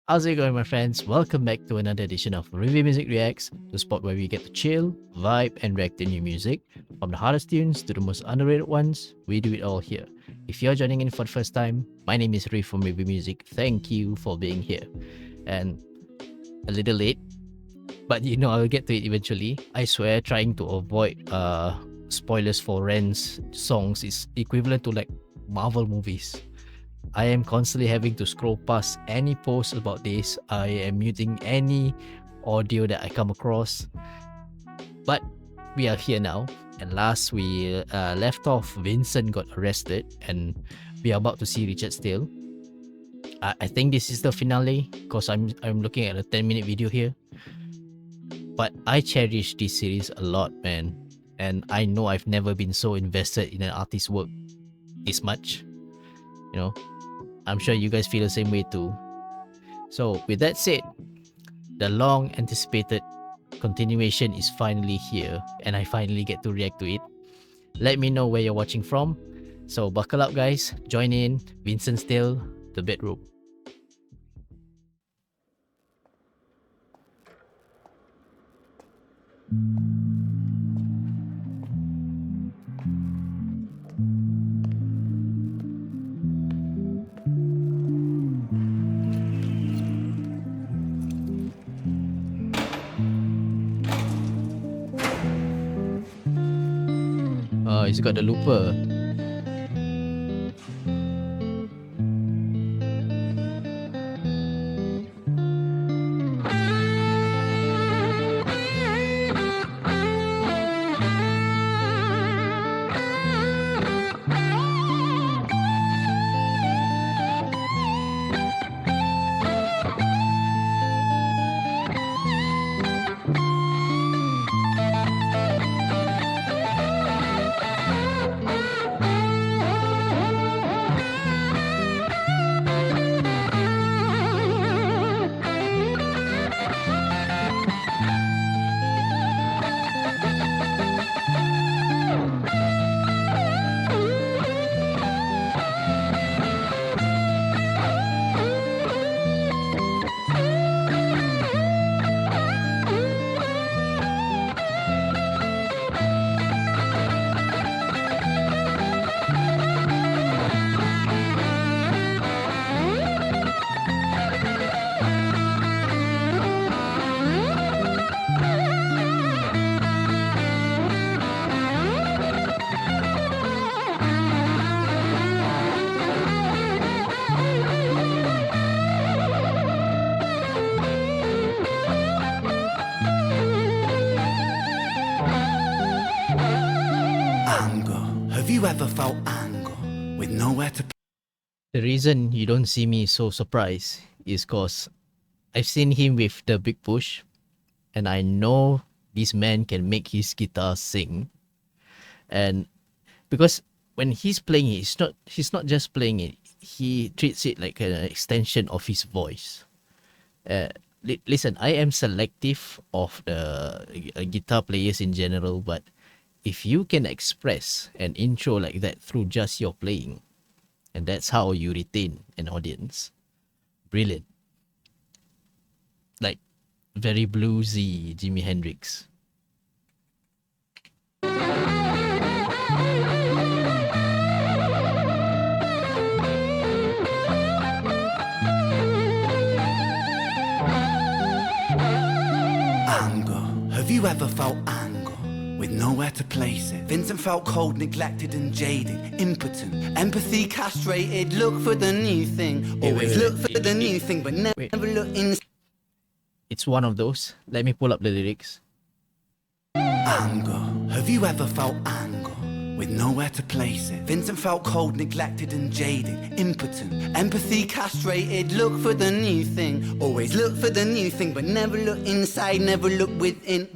How's it going, my friends? Welcome back to another edition of Review Music Reacts, the spot where we get to chill, vibe, and react to new music. From the hardest tunes to the most underrated ones, we do it all here. If you're joining in for the first time, my name is Riff from Review Music. Thank you for being here. And a little late, but I'll get to it eventually. I swear, trying to avoid spoilers for Ren's songs is equivalent to like Marvel movies. I am constantly having to scroll past any post about this. I am muting any audio that I come across. But we are here now. And last we left off, Vincent got arrested, and we are about to see Richard Steele. I think this is the finale because I'm looking at a 10-minute video here. But I cherish this series a lot, man. And I know I've never been so invested in an artist's work this much. I'm sure you guys feel the same way too. So with that said, the long anticipated continuation is finally here, and I finally get to react to it. Let me know where you're watching from. So buckle up, guys. Join in. Vincent Steele, The Bedroom. Oh, he's got the looper. Have you ever felt anger with nowhere to... The reason you don't see me so surprised is because I've seen him with the Big Push, and I know this man can make his guitar sing. And because when he's playing it, he's not just playing it, he treats it like an extension of his voice. Listen, I am selective of the guitar players in general, but if you can express an intro like that through just your playing, and that's how you retain an audience, brilliant. Like very bluesy Jimi Hendrix. Anger. Have you ever felt anger with nowhere to place it? Vincent felt cold, neglected and jaded, impotent, empathy castrated. Look for the new thing, always look for the new thing, but never look in. It's one of those. Let me pull up the lyrics. Anger. Have you ever felt anger with nowhere to place it? Vincent felt cold, neglected and jaded, impotent, empathy castrated. Look for the new thing, always look for the new thing, but never look inside, never look within,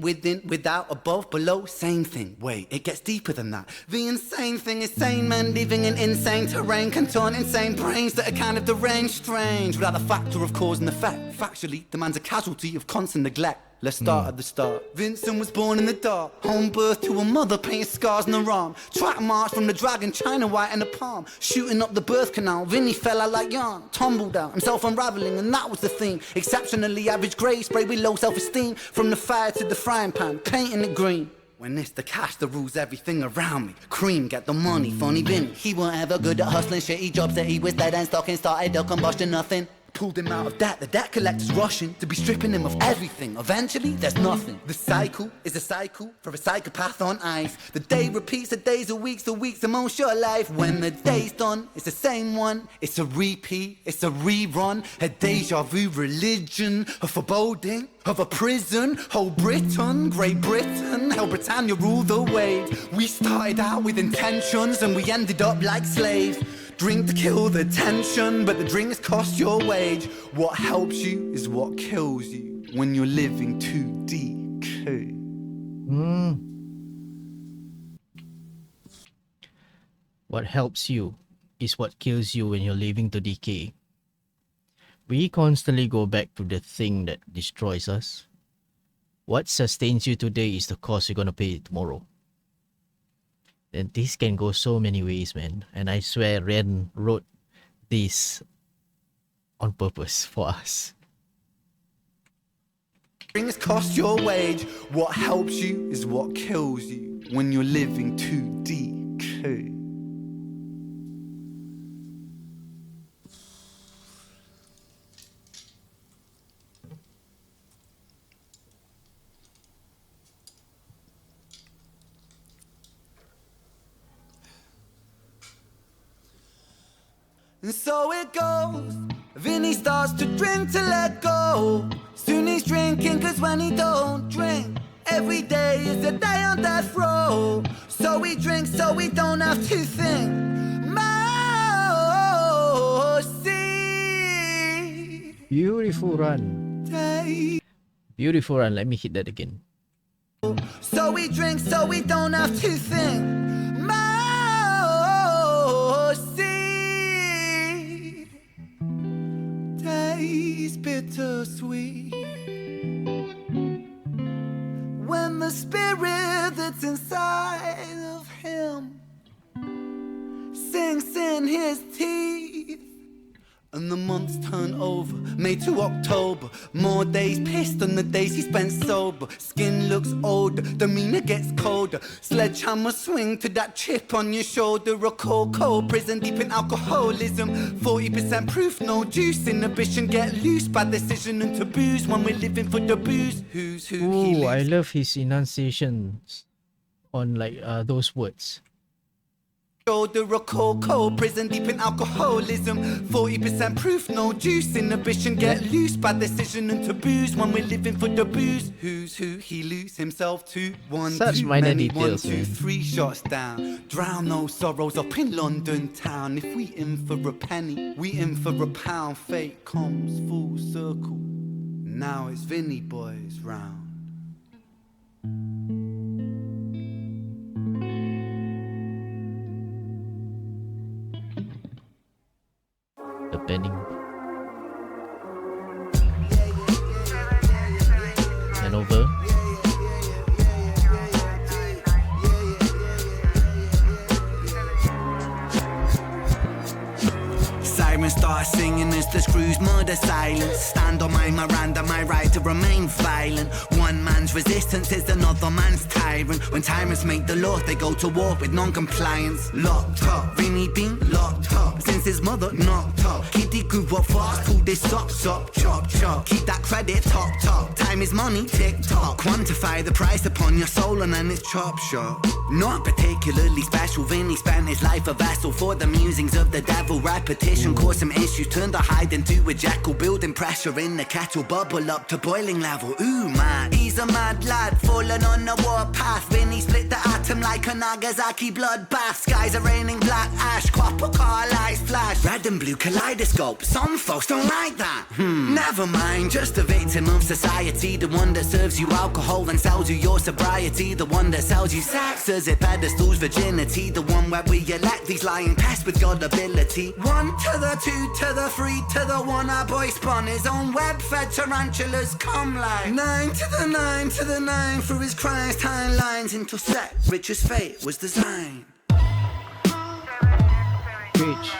without, above, below. Same thing. Wait, it gets deeper than that. The insane thing is sane men living in insane terrain, contort insane brains that are kind of deranged, strange, without the factor of cause and effect. Factually, the man's a casualty of constant neglect. Let's start at the start. Vincent was born in the dark, home birth to a mother painted scars on her arm. Track march from the dragon, China white in the palm. Shooting up the birth canal, Vinny fell out like yarn. Tumbled out, himself unraveling, and that was the theme. Exceptionally average grade, sprayed with low self-esteem. From the fire to the frying pan, painting it green. When it's the cash that rules everything around me. Cream, get the money, funny Vinny. He weren't ever good at hustling, shitty jobs that he was dead and stocking. Started a combustion, nothing. Pulled him out of debt, the debt collector's rushing to be stripping him of everything. Eventually, there's nothing. The cycle is a cycle for a psychopath on ice. The day repeats, the days, the weeks a most your life. When the day's done, it's the same one. It's a repeat, it's a rerun. A deja vu religion, a foreboding of a prison. Whole Britain, Great Britain, how Britannia ruled the waves. We started out with intentions and we ended up like slaves. Drink to kill the tension, but the drinks cost your wage. What helps you is what kills you when you're living to decay. What helps you is what kills you when you're living to decay. We constantly go back to the thing that destroys us. What sustains you today is the cost you're gonna pay tomorrow. And this can go so many ways, man. And I swear Ren wrote this on purpose for us. Drinks cost your wage. What helps you is what kills you when you're living to decay. And so it goes. Vinny starts to drink to let go. Soon he's drinking, cause when he don't drink, every day is a day on death row. So he drinks so we don't have to think. Mercy. Beautiful run. Beautiful run. Let me hit that again. So we drink so we don't have to think. Mercy. Taste bittersweet. When the spirit that's inside of him sinks in his teeth. And the months turn over, May to October. More days pissed than the days he spent sober. Skin looks older, demeanor gets colder. Sledgehammer swing to that chip on your shoulder. A cold prison deep in alcoholism. 40% proof, no juice. Inhibition get loose by decision and taboos. When we're living for the booze, who's who? Ooh, I love his enunciations on like those words. Shoulder a cold prison deep in alcoholism. 40% proof, no juice. Inhibition get loose by decision and taboos. When we're living for the booze, who's who? He lose himself to one. Such too minor many. details, 1, 2, man. 3 shots down. Drown those sorrows up in London town. If we in for a penny, we in for a pound. Fate comes full circle. Now it's Vinny boys round. The penning. And over. Sirens start singing as the screws murder silence. Stand on my Miranda, my right to remain violent. One man's resistance is another man's tyrant. When tyrants make the laws, they go to war with non-compliance. Locked up, Vinny been locked up since his mother knocked up. Kitty grew up fast, pulled his socks up, chop chop. Keep that credit top top. Time is money, tick tock. Quantify the price upon your soul and then it's chop shop. Not particularly special, Vinny spent his life a vessel for the musings of the devil. Repetition caused some issues, turned the hide into a jackal. Building pressure in the kettle, bubble up to boiling level. Ooh man, he's a mad lad, falling on the warpath. Vinny split the atom like a Nagasaki bloodbath. Skies are raining black ash, copper car lights flash. Red and blue kaleidoscope, some folks don't like that. Never mind, just a victim of society. The one that serves you alcohol and sells you your sobriety. The one that sells you sex as it pedestals virginity. The one where we elect these lying pests with God ability. 1 to the 2 to the 3 to the one our boy spun. His own web-fed tarantulas come like 9 to the 9 to the 9 through his crimes, timelines intersect. Richard's fate was designed. Preach.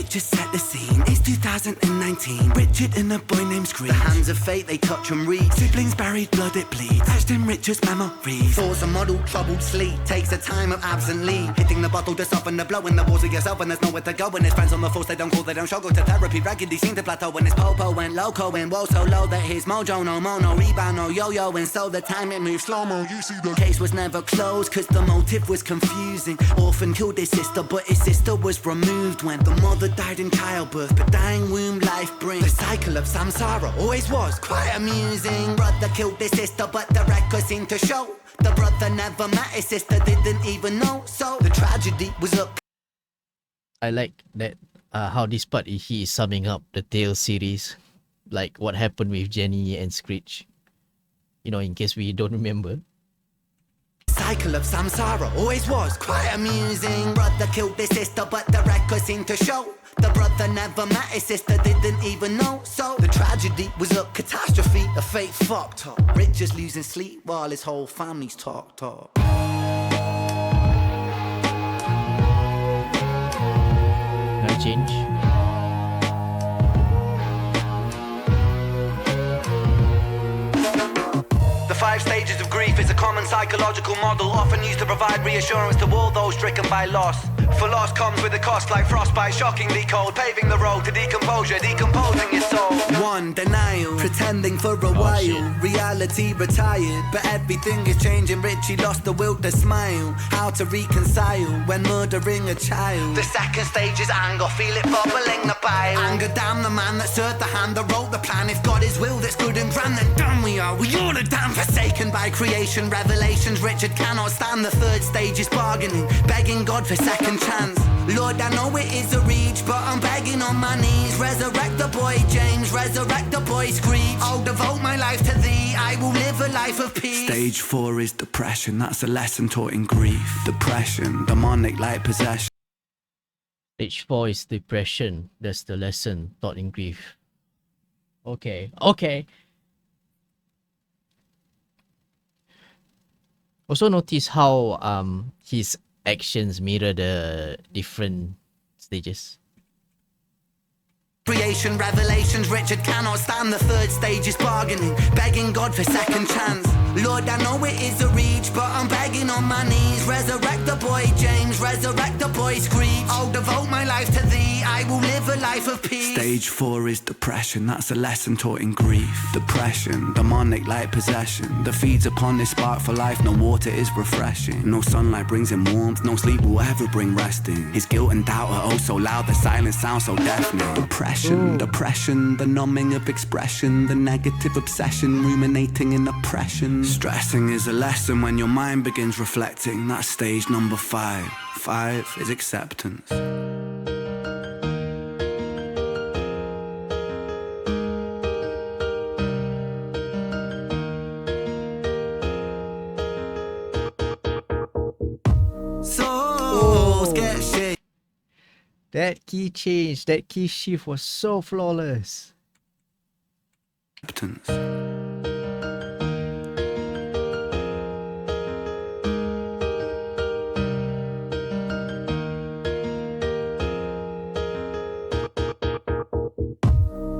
Just set the scene, it's 2019. Richard and a boy named Screech. The hands of fate, they touch and read. Siblings buried, blood it bleeds. Etched in Richard's memories. Force a model, troubled sleep. Takes a time of absently. Hitting the bottle to soften the blow in the walls of yourself. And there's nowhere to go. And his friends on the force, they don't call, they don't show. Go to therapy, regularly seem to plateau. When his popo went loco and woe so low that his mojo no mono rebound, no yo-yo. And so the time it moved slow-mo. You see the case was never closed, cause the motive was confusing. Orphan killed his sister, but his sister was removed when the mother died in childbirth, but dying womb life brings. The cycle of samsara always was quite amusing. Brother killed his sister, but the record seemed to show the brother never met his sister, didn't even know. So the tragedy was up. I like that how this part he is summing up the Tales series, like what happened with Jenny and Screech. You know, in case we don't remember. Cycle of samsara always was quite amusing. Brother killed his sister, but the record seemed to show the brother never met his sister, didn't even know. So the tragedy was a catastrophe, a fate fucked up. Richard's losing sleep while his whole family's talked up. No change. The 5 stages of grief is a common psychological model, often used to provide reassurance to all those stricken by loss. For loss comes with a cost like frostbite, shockingly cold, paving the road to decomposure, decomposing his soul. 1. Denial, pretending for a while, shit. reality retired, but everything is changing. Richie lost the will to smile, how to reconcile when murdering a child. The 2nd stage is anger, feel it bubbling the bile. Anger down the man that served the hand that wrote the plan. If God is will that's good and grand, then damn we are all are damn forsaken by creation. Revelations Richard cannot stand. The 3rd stage is bargaining, begging God for second chance. Lord, I know it is a reach, but I'm begging on my knees. Resurrect the boy James, resurrect the boy Screech. I'll devote my life to thee, I will live a life of peace. Stage 4 is depression, that's a lesson taught in grief. Depression, demonic like possession. Stage 4 is depression. That's the lesson taught in grief. Okay. Also notice how his actions mirror the different stages. Creation, revelations, Richard cannot stand. The 3rd stage is bargaining, begging God for second chance. Lord, I know it is a reach, but I'm begging on my knees. Resurrect the boy James, resurrect the boy Screech. I'll devote my life to thee, I will live a life of peace. Stage 4 is depression, that's a lesson taught in grief. Depression, demonic like possession, that feeds upon this spark for life. No water is refreshing, no sunlight brings him warmth, no sleep will ever bring resting. His guilt and doubt are oh so loud, the silence sounds so deafening. Depression, the numbing of expression, the negative obsession, ruminating in oppression. Stressing is a lesson when your mind begins reflecting. That's stage number 5. 5 is acceptance. Souls get shaken. That key change, that key shift was so flawless. Acceptance.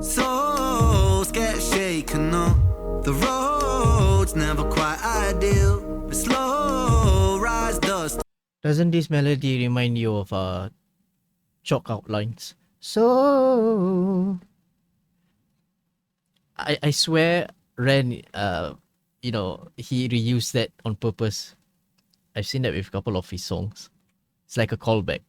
Souls get shaken up. The road's never quite ideal, but slow rise dust. Doesn't this melody remind you of chalk outlines? So I swear Ren he reused that on purpose. I've seen that with a couple of his songs. It's like a callback.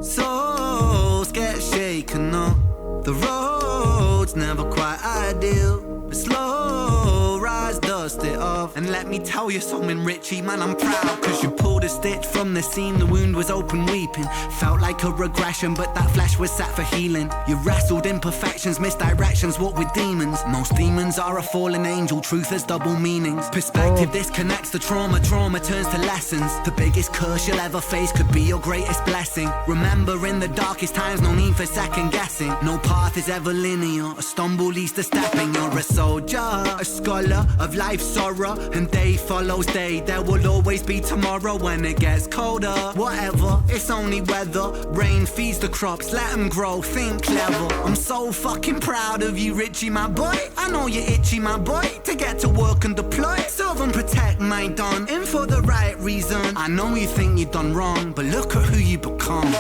Souls get shaken up. The road's never quite ideal, but slow rise dust it off. And let me tell you something, Richie, man, I'm proud. Cause you pulled a stitch from the seam, the wound was open weeping. Felt like a regression, but that flesh was set for healing. You wrestled imperfections, misdirections, what with demons. Most demons are a fallen angel, truth has double meanings. Perspective disconnects the trauma, trauma turns to lessons. The biggest curse you'll ever face could be your greatest blessing. Remember, in the darkest times, no need for second guessing. No path is ever linear, a stumble leads to stepping. You're a soldier, a scholar of life's sorrow, and day follows day. There will always be tomorrow when it gets colder. Whatever, it's only weather. Rain feeds the crops, let them grow, think clever. I'm so fucking proud of you, Richie, my boy. I know you're itchy, my boy, to get to work and deploy. Serve and protect my don, in for the right reason. I know you think you've done wrong, but look at who you become.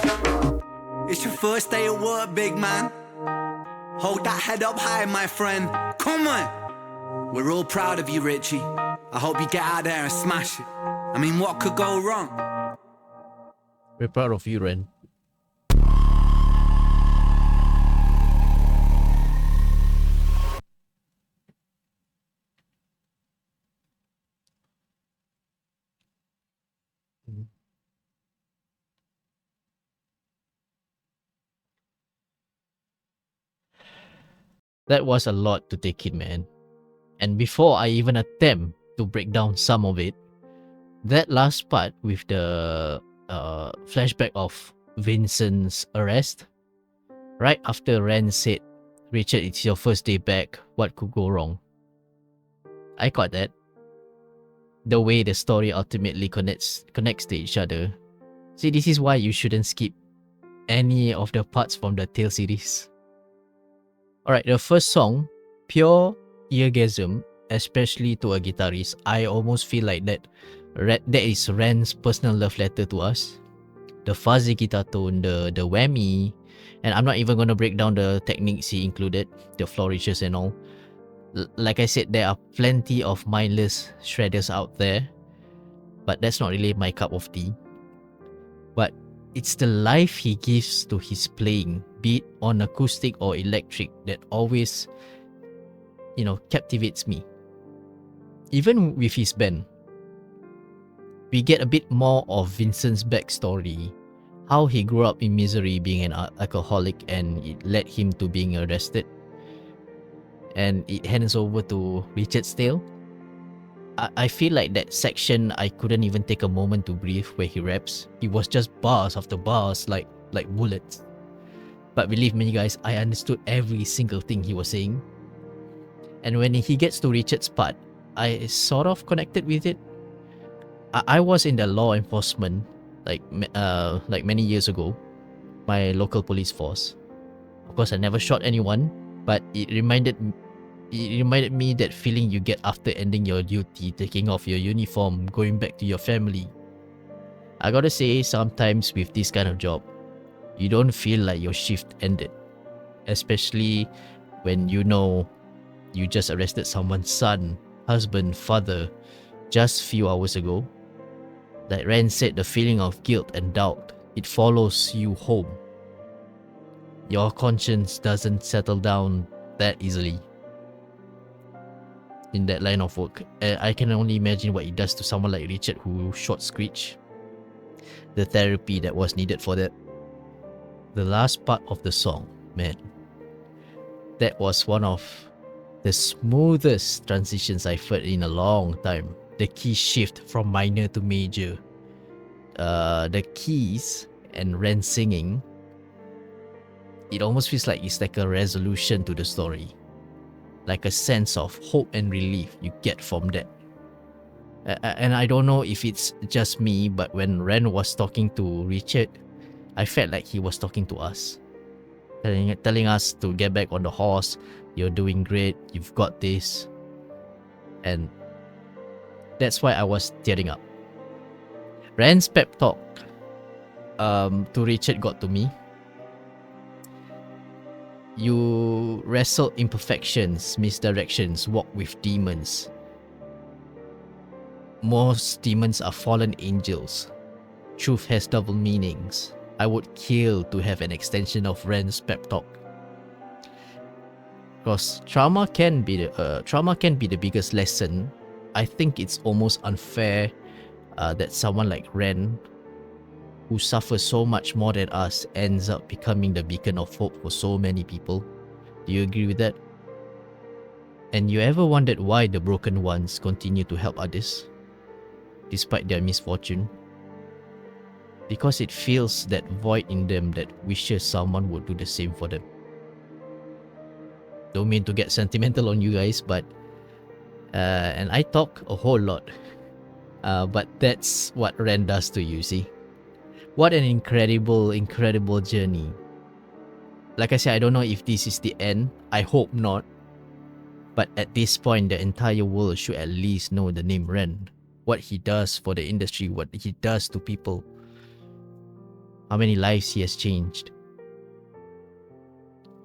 It's your first day at work, big man. Hold that head up high, my friend. Come on. We're all proud of you, Richie. I hope you get out there and smash it. I mean, what could go wrong? We're proud of you, Ren. That was a lot to take in, man. And before I even attempt to break down some of it, that last part with the flashback of Vincent's arrest, right after Ren said, "Richard, it's your first day back, what could go wrong?" I caught that. The way the story ultimately connects to each other. See, this is why you shouldn't skip any of the parts from the Tale series. Alright, the first song, Pure Eargasm, especially to a guitarist, I almost feel like that is Ren's personal love letter to us. The fuzzy guitar tone, the whammy, and I'm not even going to break down the techniques he included, the flourishes and all. Like I said, there are plenty of mindless shredders out there, but that's not really my cup of tea. But it's the life he gives to his playing, be it on acoustic or electric, that always, captivates me. Even with his band, we get a bit more of Vincent's backstory, how he grew up in misery being an alcoholic and it led him to being arrested. And it hands over to Richard's tale. I feel like that section, I couldn't even take a moment to breathe where he raps. It was just bars after bars, like bullets. But believe me guys, I understood every single thing he was saying. And when he gets to Richard's part, I sort of connected with it. I was in the law enforcement like many years ago, my local police force. Of course, I never shot anyone, but it reminded me that feeling you get after ending your duty, taking off your uniform, going back to your family. I gotta say, sometimes with this kind of job, you don't feel like your shift ended, especially when you know you just arrested someone's son, husband, father just few hours ago. Like Ren said, the feeling of guilt and doubt, it follows you home. Your conscience doesn't settle down that easily in that line of work. I can only imagine what it does to someone like Richard who shot Screech. The therapy that was needed for that. The last part of the song, man, that was one of the smoothest transitions I've heard in a long time. The key shift from minor to major. The keys and Ren singing, it almost feels like it's like a resolution to the story. Like a sense of hope and relief you get from that. And I don't know if it's just me, but when Ren was talking to Richard, I felt like he was talking to us. Telling us to get back on the horse, you're doing great, you've got this. And that's why I was tearing up. Ren's pep talk to Richard got to me. You wrestle imperfections, misdirections, walk with demons. Most demons are fallen angels. Truth has double meanings. I would kill to have an extension of Ren's pep talk. Because trauma can be the biggest lesson I think it's almost unfair that someone like Ren, who suffers so much more than us, ends up becoming the beacon of hope for so many people. Do you agree with that? And you ever wondered why the broken ones continue to help others despite their misfortune? Because it fills that void in them that wishes someone would do the same for them. Don't mean to get sentimental on you guys, but and I talk a whole lot, but that's what Ren does to you. See, what an incredible journey. Like I said, I don't know if this is the end. I hope not. But at this point, the entire world should at least know the name Ren. What he does for the industry, what he does to people. How many lives he has changed.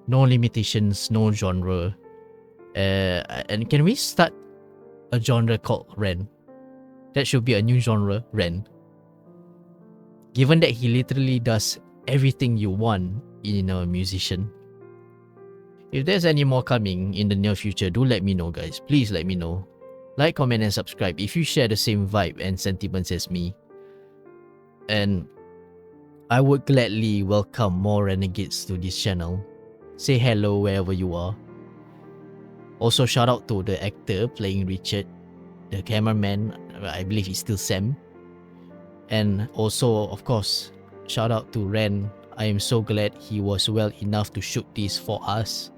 No limitations, no genre. And can we start a genre called Ren? That should be a new genre, Ren. Given that he literally does everything you want in a musician. If there's any more coming in the near future, do let me know, guys. Please let me know. Like, comment, and subscribe if you share the same vibe and sentiments as me. And I would gladly welcome more renegades to this channel. Say hello wherever you are. Also, shout out to the actor playing Richard, the cameraman, I believe he's still Sam. And also, of course, shout out to Ren. I am so glad he was well enough to shoot this for us.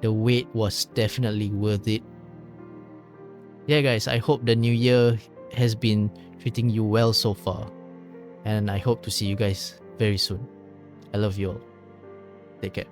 The wait was definitely worth it. Yeah guys, I hope the new year has been treating you well so far. And I hope to see you guys very soon. I love you all. Take care.